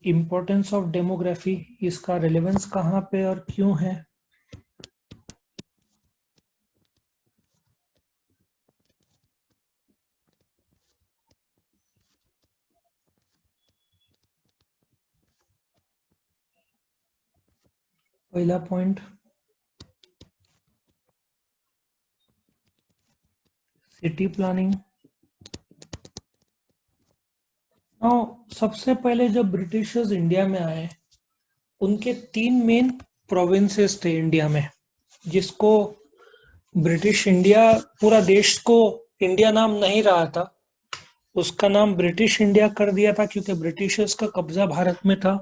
Importance of demography, इसका relevance कहाँ पे और क्यों है। पहला पॉइंट, सिटी प्लानिंग। सबसे पहले जब ब्रिटिशर्स इंडिया में आए, उनके 3 मेन प्रोविंसेस थे इंडिया में, जिसको ब्रिटिश इंडिया, पूरा देश को इंडिया नाम नहीं रहा था, उसका नाम ब्रिटिश इंडिया कर दिया था क्योंकि ब्रिटिशर्स का कब्जा भारत में था।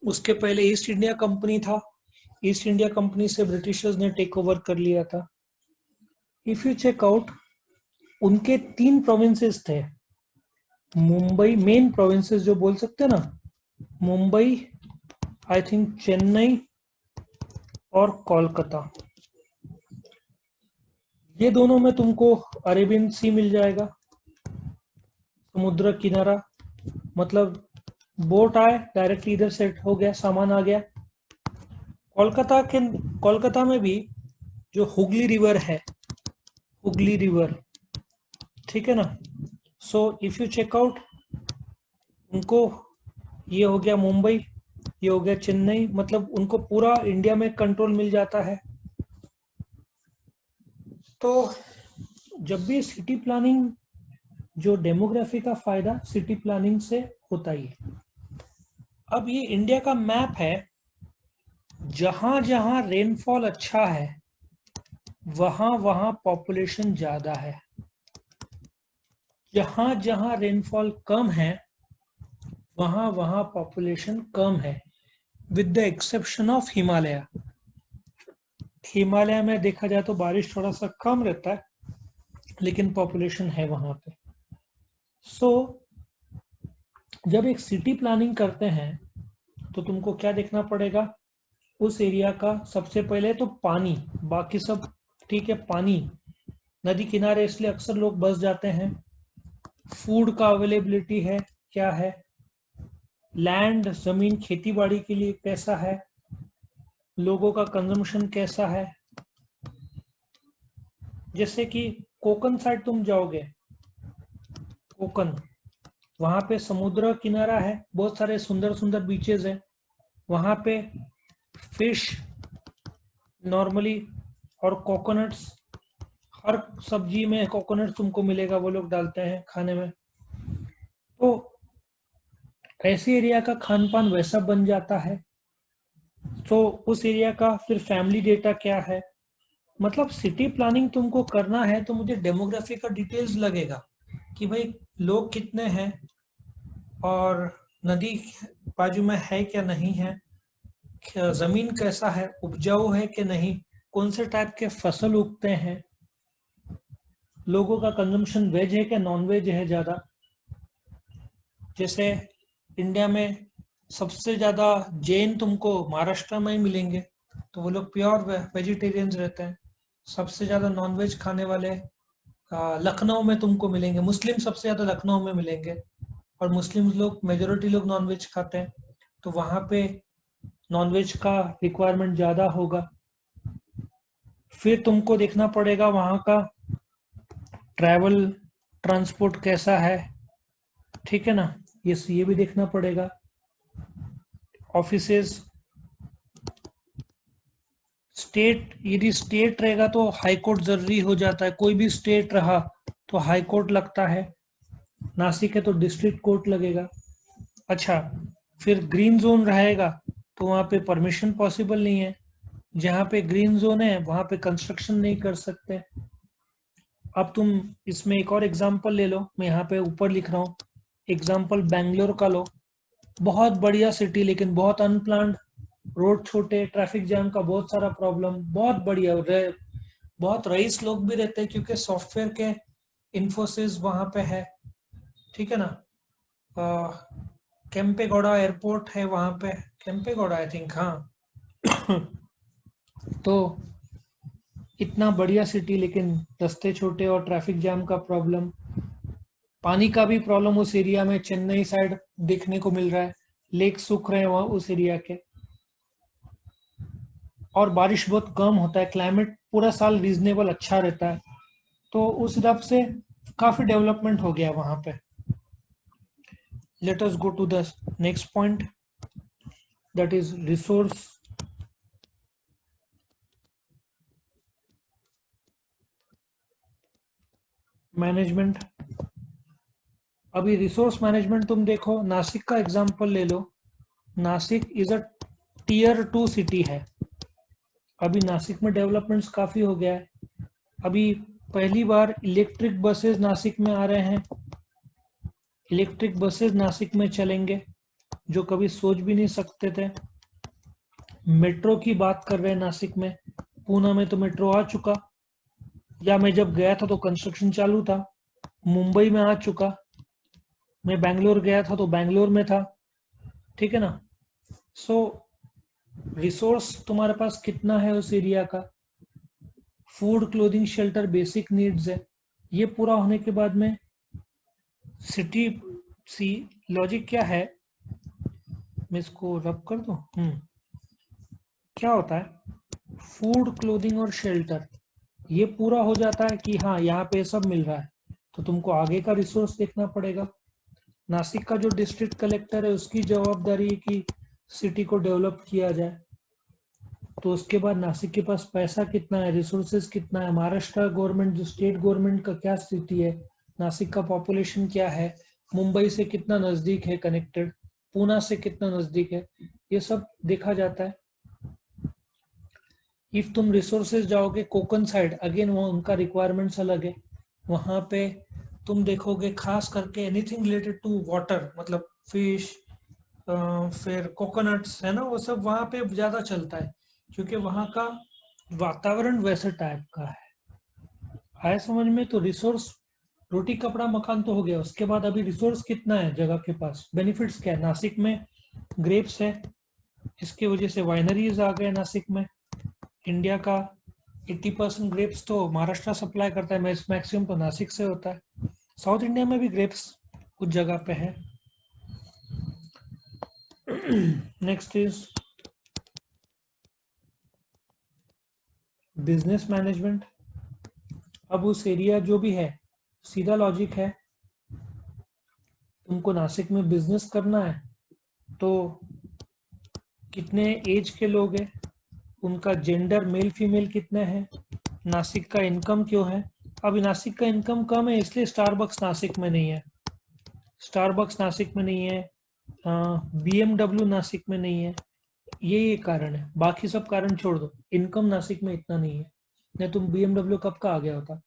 उसके पहले ईस्ट इंडिया कंपनी था, ईस्ट इंडिया कंपनी से ब्रिटिशर्स ने टेक ओवर कर लिया था। इफ यू चेक आउट, उनके 3 प्रोविंसेस थे। मुंबई, मेन प्रोविंसेस जो बोल सकते हैं ना, मुंबई, आई थिंक चेन्नई और कोलकाता। ये दोनों में तुमको अरेबियन सी मिल जाएगा, समुद्र किनारा, मतलब बोट आए डायरेक्टली इधर से हो गया, सामान आ गया। कोलकाता में भी जो हुगली रिवर है, हुगली रिवर, ठीक है ना। So if you check out, उनको ये हो गया मुंबई, ये हो गया चेन्नई, मतलब उनको पूरा इंडिया में कंट्रोल मिल जाता है। तो जब भी सिटी प्लानिंग, जो डेमोग्राफी का फायदा सिटी प्लानिंग से होता ही है। अब ये इंडिया का मैप है, जहां जहां रेनफॉल अच्छा है वहां वहां पॉपुलेशन ज्यादा है, जहां जहां रेनफॉल कम है वहां वहां पॉपुलेशन कम है, with the exception of Himalaya. Himalaya में देखा जाए तो बारिश थोड़ा सा कम रहता है, लेकिन पॉपुलेशन है वहां पे। सो जब एक सिटी प्लानिंग करते हैं तो तुमको क्या देखना पड़ेगा, उस एरिया का सबसे पहले तो पानी, बाकी सब ठीक है, पानी, नदी किनारे इसलिए अक्सर लोग बस जाते हैं। फूड का अवेलेबिलिटी है, क्या है, लैंड, जमीन, खेती बाड़ी के लिए कैसा है, लोगों का कंजम्पशन कैसा है। जैसे कि कोकन साइड तुम जाओगे, कोकन, वहां पे समुद्र किनारा है, बहुत सारे सुंदर सुंदर बीचेस है, वहां पे फिश नॉर्मली, और कोकोनट्स, हर सब्जी में कोकोनट तुमको मिलेगा, वो लोग डालते हैं खाने में। तो ऐसे एरिया का खान पान वैसा बन जाता है। तो उस एरिया का फिर फैमिली डेटा क्या है, मतलब सिटी प्लानिंग तुमको करना है तो मुझे डेमोग्राफी का डिटेल्स लगेगा कि भाई लोग कितने हैं, और नदी बाजू में है क्या नहीं है, जमीन कैसा है, उपजाऊ है कि नहीं, कौन से टाइप के फसल उगते हैं, लोगों का कंजम्पशन वेज है क्या नॉन वेज है ज़्यादा। जैसे इंडिया में सबसे ज़्यादा जैन तुमको महाराष्ट्र में ही मिलेंगे, तो वो लोग प्योर वेजिटेरियंस रहते हैं। सबसे ज़्यादा नॉन वेज खाने वाले लखनऊ में तुमको मिलेंगे, मुस्लिम सबसे ज़्यादा लखनऊ में मिलेंगे, और मुस्लिम लोग, मेजोरिटी लोग नॉन वेज खाते हैं, तो वहाँ पे नॉन वेज का रिक्वायरमेंट ज़्यादा होगा। फिर तुमको देखना पड़ेगा वहाँ का ट्रैवल, ट्रांसपोर्ट कैसा है, ठीक है ना, ये भी देखना पड़ेगा। ऑफिसेस, स्टेट, यदि स्टेट रहेगा तो हाई कोर्ट जरूरी हो जाता है, कोई भी स्टेट रहा तो हाई कोर्ट लगता है, नासिक है तो डिस्ट्रिक्ट कोर्ट लगेगा। अच्छा, फिर ग्रीन जोन रहेगा तो वहाँ पे परमिशन पॉसिबल नहीं है, जहाँ पे ग्रीन जोन है वहाँ पे कंस्ट्रक्शन नहीं कर सकते। अब तुम इसमें एक और एग्जांपल ले लो, मैं यहाँ पे ऊपर लिख रहा हूँ, एग्जांपल बेंगलोर का लो, बहुत बढ़िया सिटी लेकिन बहुत अनप्लान्ड, रोड छोटे, ट्रैफिक जैम का बहुत सारा प्रॉब्लम, बहुत बढ़िया बहुत रईस लोग भी रहते हैं क्योंकि सॉफ्टवेयर के इन्फोसिस वहाँ पे है, ठीक है ना। केम्पेगौड़ा एयरपोर्ट है वहाँ पे, केम्पेगौड़ा आई थिंक, हाँ। तो इतना बढ़िया सिटी लेकिन रास्ते छोटे और ट्रैफिक जैम का प्रॉब्लम, पानी का भी प्रॉब्लम उस एरिया में चेन्नई साइड देखने को मिल रहा है। लेक सूख रहे हैं वहाँ उस एरिया के, और बारिश बहुत कम होता है, क्लाइमेट पूरा साल रीजनेबल अच्छा रहता है। तो उस हिसाब से काफी डेवलपमेंट हो गया वहां पे। Let us go to the next point, that is resource management. अभी रिसोर्स मैनेजमेंट तुम देखो, नासिक का एग्जांपल ले लो। Nashik is a tier 2 city है। अभी नासिक में डेवलपमेंट्स काफी हो गया है। अभी पहली बार इलेक्ट्रिक बसेस नासिक में आ रहे हैं। इलेक्ट्रिक बसेस नासिक में चलेंगे, जो कभी सोच भी नहीं सकते थे। मेट्रो की बात कर रहे हैं नासिक में। पूना में तो मेट्रो आ चुका, या मैं जब गया था तो कंस्ट्रक्शन चालू था। मुंबई में आ चुका। मैं बैंगलोर गया था तो बैंगलोर में था। ठीक है ना। सो रिसोर्स तुम्हारे पास कितना है उस एरिया का। Food, clothing, shelter basic needs है। ये पूरा होने के बाद में सिटी सी लॉजिक क्या है, मैं इसको रब कर दूं। क्या होता है, फूड, क्लोथिंग और शेल्टर, ये पूरा हो जाता है कि हाँ यहाँ पे सब मिल रहा है, तो तुमको आगे का रिसोर्स देखना पड़ेगा। नासिक का जो डिस्ट्रिक्ट कलेक्टर है उसकी जवाबदारी है कि सिटी को डेवलप किया जाए। तो उसके बाद नासिक के पास पैसा कितना है, रिसोर्सेज कितना है, महाराष्ट्र गवर्नमेंट जो स्टेट गवर्नमेंट का क्या स्थिति है, नासिक का पॉपुलेशन क्या है, मुंबई से कितना नजदीक है कनेक्टेड, पूना से कितना नजदीक है, ये सब देखा जाता है। इफ तुम रिसोर्सेज जाओगे कोकन साइड, अगेन वो उनका रिक्वायरमेंट्स अलग है। वहां पे तुम देखोगे खास करके एनीथिंग रिलेटेड टू वाटर, मतलब फिश, फिर कोकोनट्स है ना, वो सब वहां पे ज्यादा चलता है, क्योंकि वहां का वातावरण वैसे टाइप का है। आए समझ में। तो रिसोर्स, रोटी कपड़ा मकान तो हो गया, उसके बाद अभी रिसोर्स कितना है जगह के पास, बेनिफिट्स क्या है। नासिक में ग्रेप्स है, इसकी वजह से वाइनरीज आ गए नासिक में। इंडिया का 80% ग्रेप्स तो महाराष्ट्र सप्लाई करता है, मैक्सिमम तो नासिक से होता है। साउथ इंडिया में भी ग्रेप्स कुछ जगह पे है। Next is business management. अब उस एरिया जो भी है, सीधा लॉजिक है, तुमको नासिक में बिजनेस करना है तो कितने एज के लोग हैं, उनका जेंडर मेल फीमेल कितने हैं, नासिक का इनकम क्यों है। अभी नासिक का इनकम कम है इसलिए स्टारबक्स नासिक में नहीं है, स्टारबक्स नासिक में नहीं है, बीएमडब्ल्यू नासिक में नहीं है। ये कारण है, बाकी सब कारण छोड़ दो, इनकम नासिक में इतना नहीं है। नहीं तुम बीएमडब्ल्यू कब का आ गया होता।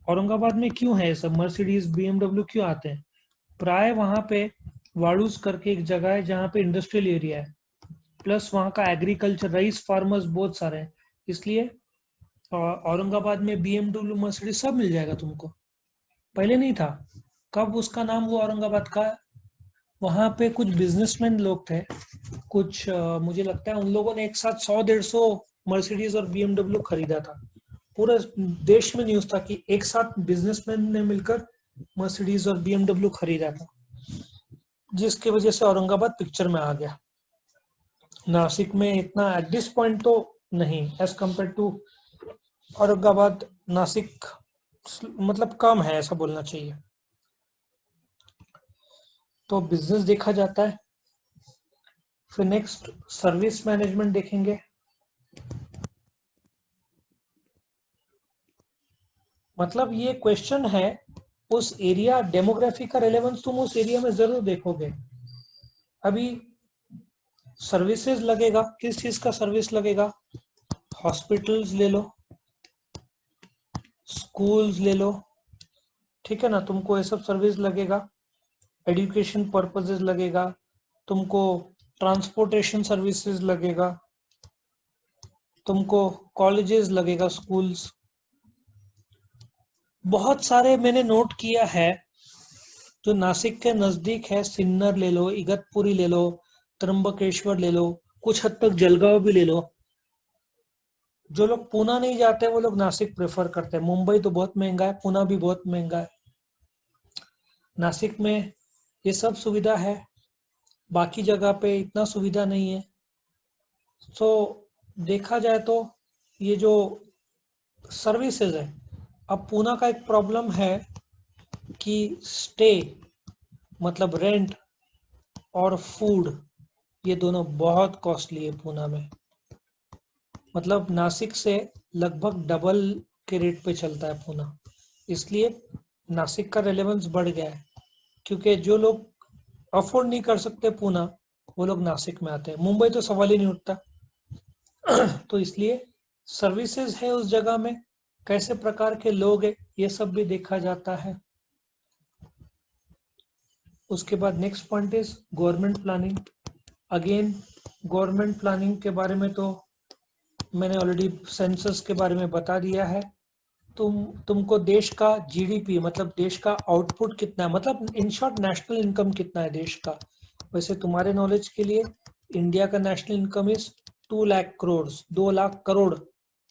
औरंगाबाद में क्यों है सब मर्सिडीज बीएमडब्ल्यू क्यों आते हैं, प्राय वहां पे वाड़ूज करके एक जगह है जहाँ पे इंडस्ट्रियल एरिया है, प्लस वहाँ का एग्रीकल्चर, राइस फार्मर्स बहुत सारे हैं, इसलिए औरंगाबाद में बीएमडब्ल्यू मर्सिडीज सब मिल जाएगा तुमको। पहले नहीं था, कब उसका नाम हुआ औरंगाबाद का, वहाँ पे कुछ बिजनेसमैन लोग थे, कुछ मुझे लगता है उन लोगों ने एक साथ 100-150 मर्सिडीज और बीएमडब्ल्यू खरीदा था। पूरे देश में न्यूज था कि एक साथ बिजनेसमैन ने मिलकर मर्सिडीज और बीएमडब्ल्यू खरीदा था, जिसकी वजह से औरंगाबाद पिक्चर में आ गया। नासिक में इतना एट दिस पॉइंट तो नहीं, as compare to Aurangabad, Nashik मतलब कम है ऐसा बोलना चाहिए। तो बिजनेस देखा जाता है। फिर नेक्स्ट सर्विस मैनेजमेंट देखेंगे। मतलब ये क्वेश्चन है, उस एरिया डेमोग्राफी का रेलेवेंस तुम उस एरिया में जरूर देखोगे। अभी सर्विसेज लगेगा, किस चीज का सर्विस लगेगा, हॉस्पिटल्स ले लो, स्कूल्स ले लो, ठीक है ना, तुमको ये सब सर्विस लगेगा। एजुकेशन पर्पसेस लगेगा, तुमको ट्रांसपोर्टेशन सर्विसेज लगेगा, तुमको कॉलेजेस लगेगा, स्कूल्स, बहुत सारे मैंने नोट किया है। जो नासिक के नजदीक है, सिन्नर ले लो, इगतपुरी ले लो, त्र्यंबकेश्वर ले लो, कुछ हद तक जलगांव भी ले लो। जो लोग पूना नहीं जाते वो लोग नासिक प्रेफर करते हैं। मुंबई तो बहुत महंगा है, पूना भी बहुत महंगा है। नासिक में ये सब सुविधा है। बाकी जगह पे इतना सुविधा नहीं है। तो देखा जाए तो ये जो सर्विसेज है, अब पूना का एक प्रॉब्लम है कि स्टे मतलब रेंट और फूड, ये दोनों बहुत कॉस्टली है पूना में। मतलब नासिक से लगभग डबल के रेट पे चलता है पूना, इसलिए नासिक का रेलेवेंस बढ़ गया है, क्योंकि जो लोग अफोर्ड नहीं कर सकते पूना, वो लोग नासिक में आते हैं। मुंबई तो सवाल ही नहीं उठता। तो इसलिए सर्विसेज है उस जगह में, कैसे प्रकार के लोग हैं, ये सब भी देखा जाता है। उसके बाद next point is government planning. Again government planning के बारे में तो मैंने ऑलरेडी सेंसस के बारे में बता दिया है। तुमको देश का जीडीपी मतलब देश का आउटपुट कितना है, मतलब इन शॉर्ट नेशनल इनकम कितना है देश का। वैसे तुम्हारे नॉलेज के लिए इंडिया का national income is 2 lakh crore, 2 lakh crore.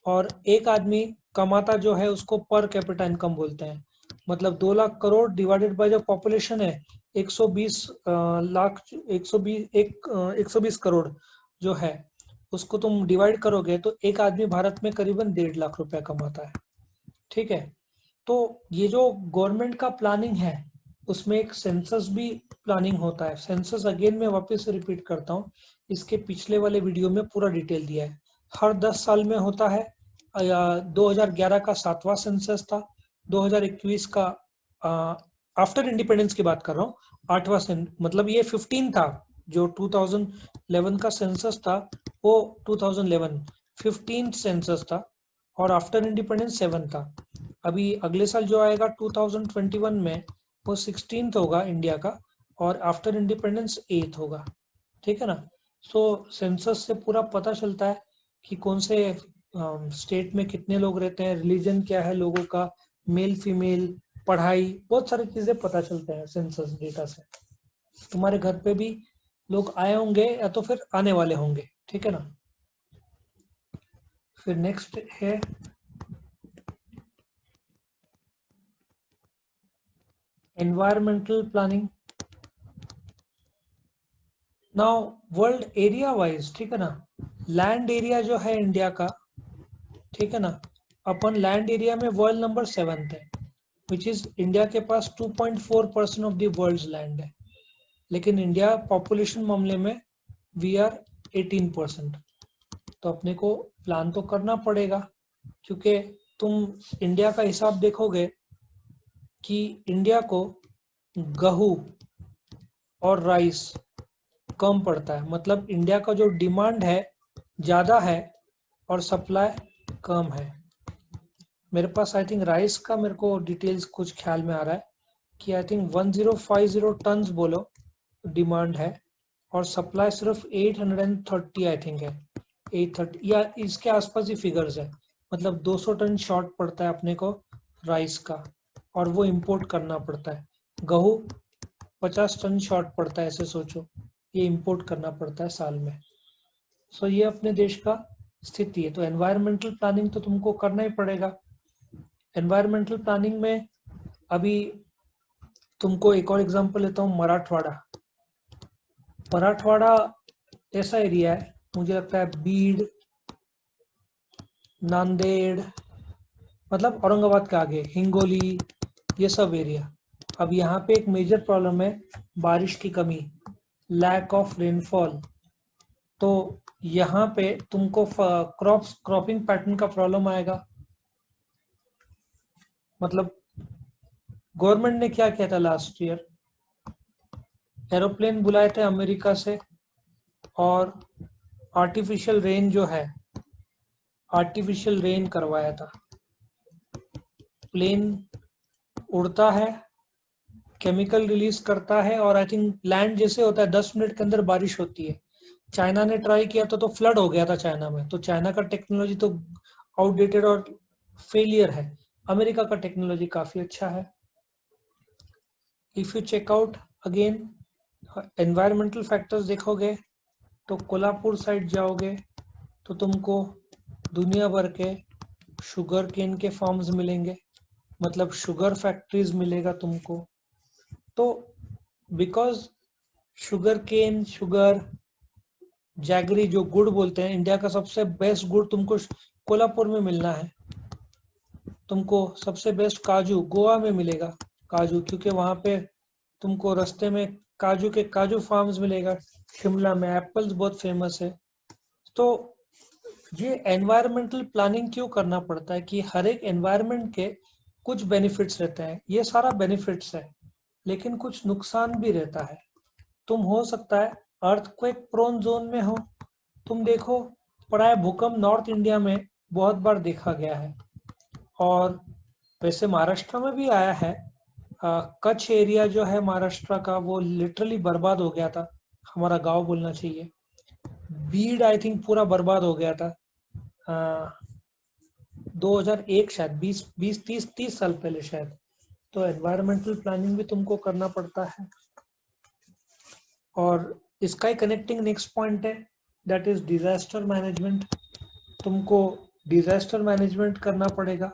और एक आदमी कमाता जो है उसको पर कैपिटा इनकम बोलते हैं। मतलब 2 लाख करोड़ डिवाइडेड बाय जो पॉपुलेशन है 120 लाख, 120 करोड़ जो है, उसको तुम डिवाइड करोगे तो एक आदमी भारत में करीबन 1.5 लाख रुपया कमाता है। ठीक है। तो ये जो गवर्नमेंट का प्लानिंग है उसमें एक सेंसस भी प्लानिंग होता है। सेंसस अगेन मैं वापस से रिपीट करता हूँ, इसके पिछले वाले वीडियो में पूरा डिटेल दिया है। हर 10 साल में होता है। 2011 का 7वां सेंसस था, 2021 का आफ्टर इंडिपेंडेंस की बात कर रहा हूँ 8वां मतलब ये 15 था। जो 2011 का सेंसस था वो 2011 15 सेंसस था, और आफ्टर इंडिपेंडेंस 7 था। अभी अगले साल जो आएगा 2021 में वो 16th होगा इंडिया का, और आफ्टर इंडिपेंडेंस 8th होगा। ठीक है ना। सो सेंसस से पूरा पता चलता है कि कौन से स्टेट में कितने लोग रहते हैं, रिलीजन क्या है लोगों का, मेल फीमेल, पढ़ाई, बहुत सारी चीजें पता चलते हैं सेंसस डेटा से। तुम्हारे घर पे भी लोग आए होंगे या तो फिर आने वाले होंगे। ठीक है ना। फिर नेक्स्ट है environmental planning. Now world area wise, ठीक है ना, लैंड एरिया जो है इंडिया का, ठीक है ना, अपन लैंड एरिया में वर्ल्ड नंबर 7th है, विच इज इंडिया के पास 2.4% ऑफ द वर्ल्ड लैंड है। लेकिन इंडिया पॉपुलेशन मामले में वी आर 18%। तो अपने को प्लान तो करना पड़ेगा, क्योंकि तुम इंडिया का हिसाब देखोगे कि इंडिया को गेहूं और राइस कम पड़ता है। मतलब इंडिया का जो डिमांड है ज़्यादा है और सप्लाई कम है। मेरे पास आई थिंक राइस का मेरे को डिटेल्स कुछ ख्याल में आ रहा है कि आई थिंक 1050 टन्स बोलो डिमांड है, और सप्लाई सिर्फ 830 आई थिंक है, 830 या इसके आसपास ही फिगर्स है। मतलब 200 टन शॉर्ट पड़ता है अपने को राइस का, और वो इंपोर्ट करना पड़ता है। गेहूं 50 टन शॉर्ट पड़ता है, ऐसे सोचो, ये इंपोर्ट करना पड़ता है साल में। सो ये अपने देश का स्थिति है। तो एनवायरमेंटल प्लानिंग तो तुमको करना ही पड़ेगा। एनवायरमेंटल प्लानिंग में अभी तुमको एक और एग्जांपल लेता हूँ, मराठवाड़ा। मराठवाड़ा ऐसा एरिया है, मुझे लगता है बीड, नांदेड़, मतलब औरंगाबाद के आगे हिंगोली, ये सब एरिया। अब यहाँ पे एक मेजर प्रॉब्लम है बारिश की कमी, लैक ऑफ रेनफॉल। तो यहाँ पे तुमको क्रॉपिंग पैटर्न का प्रॉब्लम आएगा। मतलब गवर्नमेंट ने क्या किया था लास्ट ईयर, एरोप्लेन बुलाए थे अमेरिका से, और आर्टिफिशियल रेन जो है, आर्टिफिशियल रेन करवाया था। प्लेन उड़ता है, केमिकल रिलीज करता है, और आई थिंक लैंड जैसे होता है 10 मिनट के अंदर बारिश होती है। चाइना ने ट्राई किया था तो फ्लड हो गया था चाइना में। तो चाइना का टेक्नोलॉजी तो आउटडेटेड और फेलियर है। अमेरिका का टेक्नोलॉजी काफी अच्छा है। If you check out again environmental factors देखोगे तो कोल्हापुर साइड जाओगे तो तुमको दुनिया भर के शुगर केन के फार्म्स मिलेंगे, मतलब शुगर फैक्ट्रीज मिलेगा तुमको। तो because sugar cane, sugar, jaggery जो गुड़ बोलते हैं, इंडिया का सबसे बेस्ट गुड़ तुमको कोल्हापुर में मिलना है। तुमको सबसे बेस्ट काजू गोवा में मिलेगा, काजू, क्योंकि वहां पे तुमको रास्ते में काजू फार्म्स मिलेगा। शिमला में एप्पल्स बहुत फेमस है। तो ये एनवायरमेंटल प्लानिंग क्यों करना पड़ता है कि हर एक एनवायरमेंट के कुछ बेनिफिट्स रहते हैं। ये सारा बेनिफिट्स है, लेकिन कुछ नुकसान भी रहता है। तुम हो सकता है अर्थक्वेक प्रोन जोन में हो। तुम देखो, प्राय भूकंप नॉर्थ इंडिया में बहुत बार देखा गया है, और वैसे महाराष्ट्र में भी आया है। कच्छ एरिया जो है महाराष्ट्र का, वो लिटरली बर्बाद हो गया था। हमारा गांव बोलना चाहिए। बीड आई थिंक पूरा बर्बाद हो गया था। 2001 शायद, 20 30 साल पहले शायद। तो एनवायरमेंटल प्लानिंग भी तुमको करना पड़ता है। और इसका ही कनेक्टिंग नेक्स्ट पॉइंट है, दैट इज डिजास्टर मैनेजमेंट। तुमको डिजास्टर मैनेजमेंट करना पड़ेगा।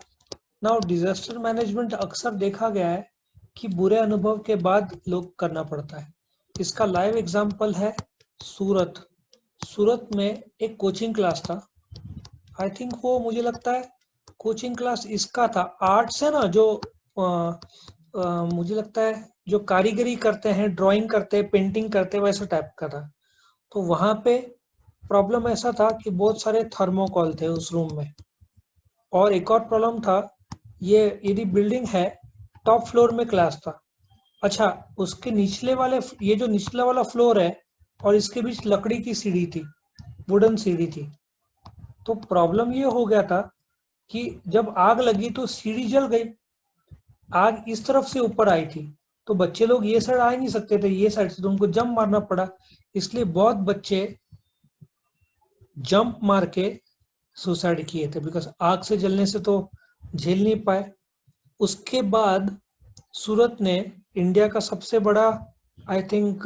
नाउ डिजास्टर मैनेजमेंट अक्सर देखा गया है कि बुरे अनुभव के बाद लोग करना पड़ता है। इसका लाइव एग्जांपल है सूरत। सूरत में एक कोचिंग क्लास था। आई थिंक वो, मुझे लगता है कोचिंग क्लास इसका था, आर्ट्स है ना, जो मुझे लगता है जो कारीगरी करते हैं, ड्राइंग करते हैं, पेंटिंग करते हैं, वैसा टाइप का था। तो वहां पे प्रॉब्लम ऐसा था कि बहुत सारे थर्मोकॉल थे उस रूम में। और एक और प्रॉब्लम था, ये यदि बिल्डिंग है, टॉप फ्लोर में क्लास था। अच्छा, उसके निचले वाले, ये जो निचला वाला फ्लोर है और इसके बीच लकड़ी की सीढ़ी थी, वुडन सीढ़ी थी। तो प्रॉब्लम ये हो गया था कि जब आग लगी तो सीढ़ी जल गई। आग इस तरफ से ऊपर आई थी, तो बच्चे लोग ये साइड आ ही नहीं सकते थे, ये साइड से, तो उनको जंप मारना पड़ा। इसलिए बहुत बच्चे जंप मार के सुसाइड किए थे, बिकॉज आग से जलने से तो झेल नहीं पाए। उसके बाद सूरत ने इंडिया का सबसे बड़ा, आई थिंक,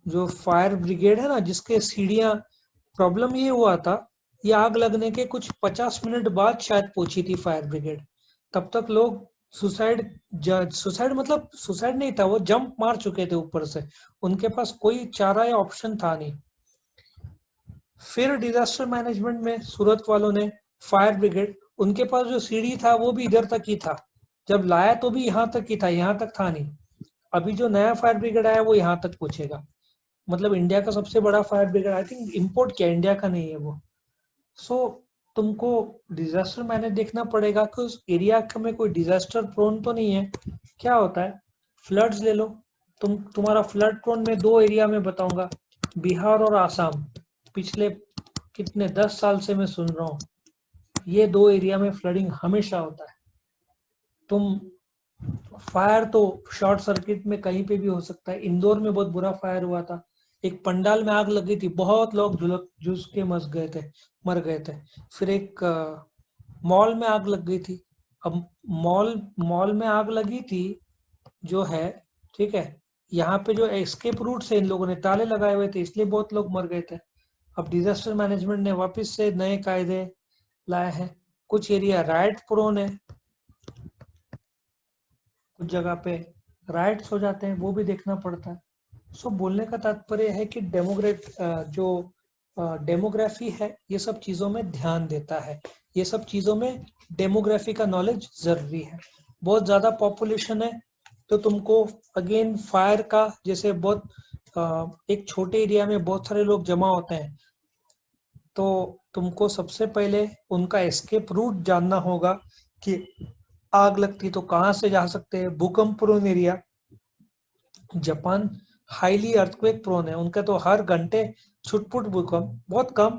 जो फायर ब्रिगेड है ना, जिसके सीढ़ियां, प्रॉब्लम ये हुआ था, ये आग लगने के कुछ 50 मिनट बाद शायद पहुंची थी फायर ब्रिगेड। तब तक लोग सुसाइड सुसाइड मतलब सुसाइड नहीं था, वो जंप मार चुके थे ऊपर से। उनके पास कोई चारा या ऑप्शन था नहीं। फिर डिजास्टर मैनेजमेंट में सूरत वालों ने, फायर ब्रिगेड, उनके पास जो सीढ़ी था वो भी इधर तक ही था। जब लाया तो भी यहाँ तक ही था, यहाँ तक था नहीं। अभी जो नया फायर ब्रिगेड आया वो यहाँ तक पहुंचेगा। मतलब इंडिया का सबसे बड़ा fire brigade, I think import किया, इंडिया का नहीं है वो। सो तुमको डिजास्टर मैनेज देखना पड़ेगा कि उस एरिया में कोई डिजास्टर प्रोन तो नहीं है। क्या होता है, फ्लड्स ले लो। तुम्हारा फ्लड प्रोन में दो एरिया में बताऊंगा, बिहार और आसाम। पिछले कितने 10 साल से मैं सुन रहा हूँ, ये दो एरिया में फ्लडिंग हमेशा होता है। तुम, फायर तो शॉर्ट सर्किट में कहीं पे भी हो सकता है। इंदौर में बहुत बुरा फायर हुआ था, एक पंडाल में आग लगी थी, बहुत लोग झुलस के मर गए थे। फिर एक मॉल में आग लग गई थी। अब मॉल मॉल में आग लगी थी जो है, ठीक है, यहाँ पे जो एस्केप रूट से इन लोगों ने ताले लगाए हुए थे, इसलिए बहुत लोग मर गए थे। अब डिजास्टर मैनेजमेंट ने वापस से नए कायदे लाए हैं। कुछ एरिया राइट प्रोन है, कुछ जगह पे राइट्स हो जाते हैं, वो भी देखना पड़ता है। सो बोलने का तात्पर्य है कि डेमोग्राफी है, ये सब चीजों में ध्यान देता है। ये सब चीजों में डेमोग्राफी का नॉलेज जरूरी है। बहुत ज्यादा पॉपुलेशन है तो तुमको अगेन फायर का, जैसे बहुत एक छोटे एरिया में बहुत सारे लोग जमा होते हैं, तो तुमको सबसे पहले उनका एस्केप रूट जानना होगा कि आग लगती तो कहाँ से जा सकते हैं। भूकंप prone area, Japan highly earthquake prone है, उनका तो हर घंटे छुटपुट भूकंप, बहुत कम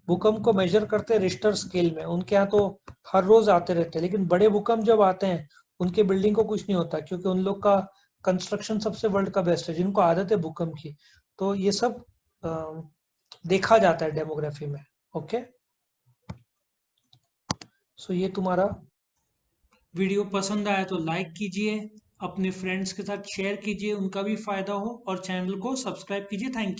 भूकंप को मेजर करते हैं रिश्टर स्केल में, उनके यहाँ तो हर रोज आते रहते हैं। लेकिन बड़े भूकंप जब आते हैं, उनके बिल्डिंग को कुछ नहीं होता, क्योंकि उन लोग का कंस्ट्रक्शन सबसे वर्ल्ड का बेस्ट है, जिनको आदत है भूकंप की। तो ये सब देखा जाता है डेमोग्राफी में। ओके, सो ये तुम्हारा वीडियो पसंद आया तो लाइक कीजिए, अपने फ्रेंड्स के साथ शेयर कीजिए, उनका भी फायदा हो, और चैनल को सब्सक्राइब कीजिए। Thank you.